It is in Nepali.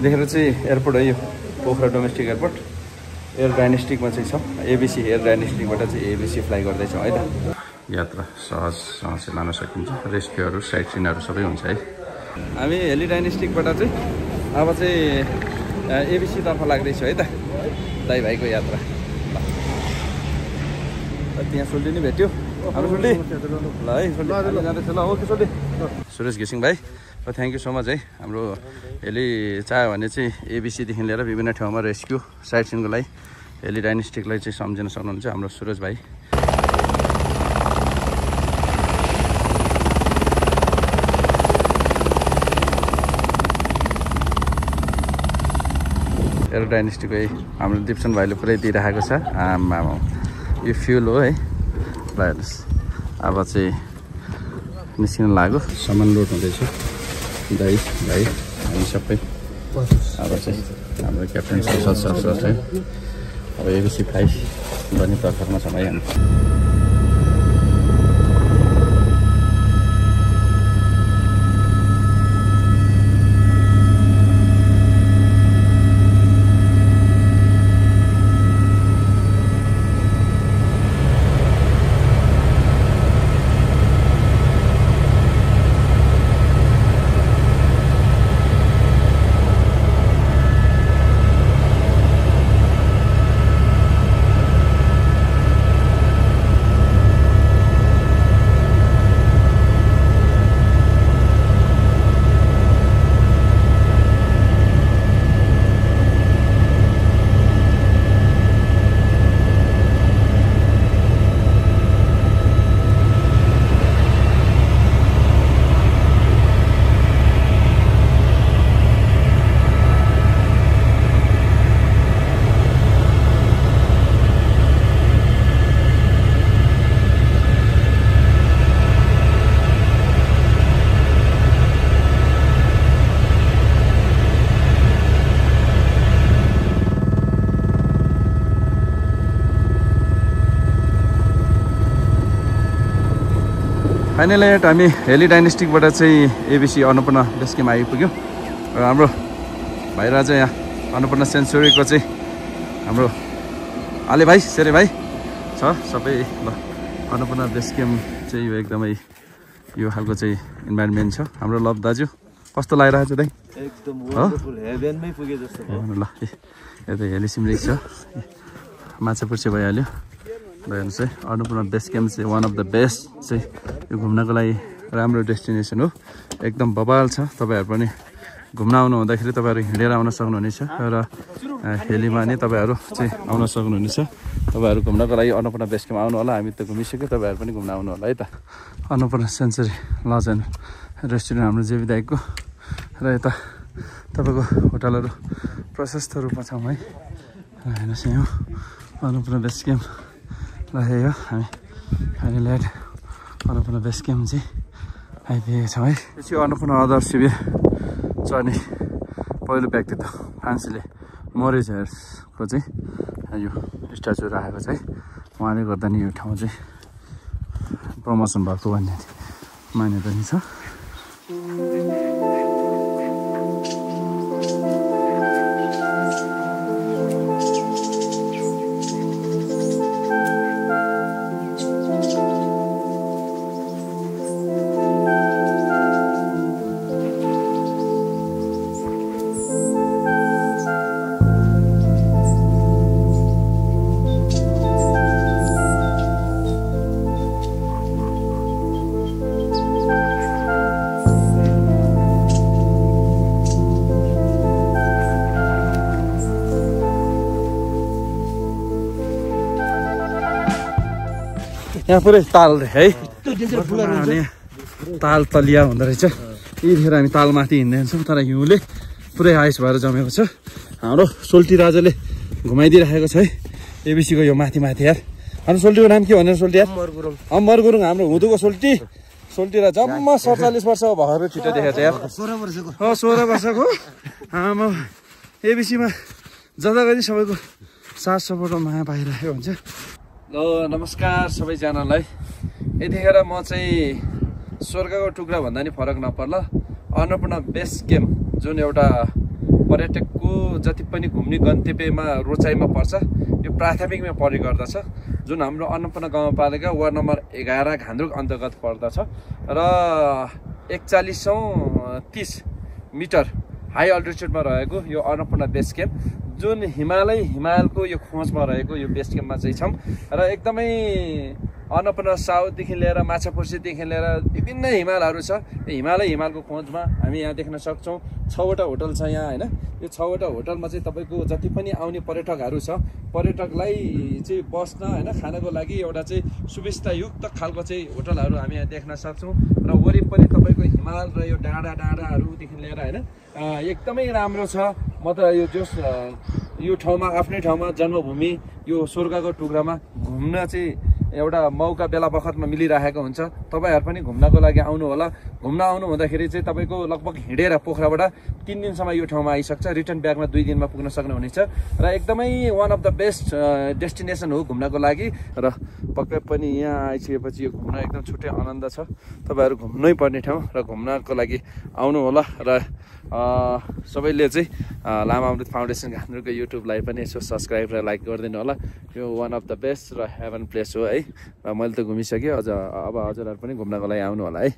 यतिखेर चाहिँ एयरपोर्ट है यो पोखरा डोमेस्टिक एयरपोर्ट एयर डाइनेस्टिकमा चाहिँ छ एबिसी एयर डाइनेस्टिकबाट चाहिँ एबिसी फ्लाइ गर्दैछौँ है त यात्रा सहज लान सकिन्छ रेस्क्युहरू साइट सिनहरू सबै हुन्छ है हामी हेली डाइनेस्टिकबाट चाहिँ अब चाहिँ एबिसी तर्फ लाग्दैछु है त दाइ भाइको यात्रा त्यहाँ सोल्टी नै भेट्यो हाम्रो सोल्टी ल है सोल्टी जाँदैछ ल ओके सोल्टी सुरेश घिसिङ भाइ थ्याङ्क यू सो मच है हाम्रो हेली चाह्यो भने चाहिँ एबिसीदेखि लिएर विभिन्न ठाउँमा रेस्क्यु साइट सिनको लागि हेली डाइनेस्टिकलाई चाहिँ सम्झिन सक्नुहुन्छ हाम्रो सुरेश भाइ एयर डाइनेस्टिकको हाम्रो दिप्सन भाइले पुरै दिइराखेको छ आमा यो फ्युल हो है ल हेर्नुहोस् अब चाहिँ निस्किन लाग्यो सामान लोड हुँदैछ दाइ भाइ हामी सबै अब चाहिँ हाम्रो क्याप्टेन सर चाहिँ अब एबिसी फ्लाइ गर्ने प्रकारमा छौँ है हामी फाइनली हामी हेली डाइनेस्टिकबाट चाहिँ एबिसी अन्नपूर्ण बेस क्याम्प आइपुग्यौँ र हाम्रो भाइरा चाहिँ यहाँ अन्नपूर्ण सेन्चुरीको चाहिँ हाम्रो आले भाइ सेरे भाइ छ सबै ल अन्नपूर्ण बेस क्याम्प चाहिँ यो एकदमै यो खालको चाहिँ इन्भाइरोमेन्ट छ हाम्रो लभ दाजु कस्तो लागिरहेको छ दाइ एकदम वन्डरफुल हेभेनमै पुगे जस्तो ल यता हेली सिमरेक छ माछापुर्छे भइहाल्यो ल हेर्नुहोस् है अन्नपूर्ण बेस क्याम्प चाहिँ वान अफ द बेस्ट चाहिँ यो घुम्नको लागि राम्रो डेस्टिनेसन हो एकदम बबाल छ तपाईँहरू पनि घुम्न आउनु हुँदाखेरि तपाईँहरू हिँडेर आउन सक्नुहुनेछ र हेलीमा नै तपाईँहरू चाहिँ आउन सक्नुहुनेछ तपाईँहरू घुम्नको लागि अन्नपूर्ण बेस क्याम्प आउनु होला हामी त घुमिसक्यो तपाईँहरू पनि घुम्न आउनु होला है त Annapurna century lodge and restaurant हाम्रो जेबी दाइको र यता तपाईँको होटलहरू प्रशस्त रूपमा छौँ है हेर्नुहोस् यहाँ अन्नपूर्ण बेस क्याम्प लागेको हामी फाइनली अन्नपूर्ण बेस क्याम्प चाहिँ आइपुगेको छौँ है पछि अन्नपूर्ण आदर्श शिविर चढ्ने पहिलो व्यक्तित्व फ्रान्सले मोरिजको चाहिँ यो स्ट्याचु राखेको छ है उहाँले गर्दा नि यो ठाउँ चाहिँ प्रमोसन भएको भन्ने मान्यता नि छ यहाँ पुरै ताल है ताल तलिया हुँदो रहेछ यतिखेर हामी तालमाथि हिँड्दै हिँड्छौँ तर हिउँले पुरै आइस भएर जमेको छ हाम्रो सोल्टी राजाले घुमाइदिइराखेको छ है एबिसीको यो माथि माथि यार हाम्रो सोल्टीको नाम के भनेर सोल्टी यार अमर गुरुङ हाम्रो हुँदुको सोल्टी र जम्मा 47 वर्ष भएर छिटो देखेको छ यार 16 वर्षको आमा एबिसीमा जता गरी सबैको साथ सपोर्ट माया पाइरहेको हुन्छ ल नमस्कार सबैजनालाई यतिखेर म चाहिँ स्वर्गको टुक्रा भन्दा नि फरक नपर्ला अन्नपूर्ण बेस क्याम्प जुन एउटा पर्यटकको जति पनि घुम्ने गन्तव्यमा रोचाइमा पर्छ यो प्राथमिकमा पर्ने गर्दछ जुन हाम्रो अन्नपूर्ण गाउँपालिका वार्ड नम्बर 11 घान्द्रुक अन्तर्गत पर्दछ र 4130 मिटर हाई अल्टिट्युडमा रहेको यो अन्नपूर्ण बेस क्याम्प जुन हिमालको यो खोजमा रहेको यो बेस क्याम्पमा चाहिँ छौँ र एकदमै अन्नपूर्ण साउथदेखि लिएर माछापुच्छीदेखि लिएर विभिन्न हिमालहरू छ यो हिमालको खोजमा हामी यहाँ देख्न सक्छौँ 6वटा होटल छ यहाँ हैन यो 6वटा होटलमा चाहिँ तपाईको जति पनि आउने पर्यटकहरू छ पर्यटकलाई चाहिँ बस्न हैन खानको लागि एउटा चाहिँ सुविस्तायुक्त खालको चाहिँ होटलहरू हामी यहाँ देख्न सक्छौँ र वरिपरि तपाईको हिमाल र यो डाँडाहरूदेखि लिएर हैन एकदमै राम्रो छ म त यो ठाउँमा आफ्नै ठाउँमा जन्मभूमि यो स्वर्गको टुक्रामा घुम्न चाहिँ एउटा मौका बेला बखतमा मिलिरहेको हुन्छ तपाईहरु पनि घुम्नको लागि आउनु होला घुम्न आउनु हुँदाखेरि चाहिँ तपाईको लगभग हिँडेर पोखराबाट 3 दिनसम्म यो ठाउँमा आइसक्छ रिटर्न ब्याकमा 2 दिनमा पुग्न सक्नुहुनेछ र एकदमै one of the best destination हो घुम्नको लागि र पक्कै पनि यहाँ आइसकेपछि यो घुम्न एकदम छुट्टै आनन्द छ तपाईहरु घुम्नै पर्ने ठाउँ र घुम्नको लागि आउनु होला र सबैले चाहिँ लामा अमृत फाउन्डेसन घान्द्रुकको युट्युबलाई पनि यसो सब्स्क्राइब र लाइक गरिदिनु होला यो वान अफ द बेस्ट र हेभन प्लेस हो है र मैले त घुमिसकेँ अब हजुरहरु पनि घुम्नको लागि आउनु होला है।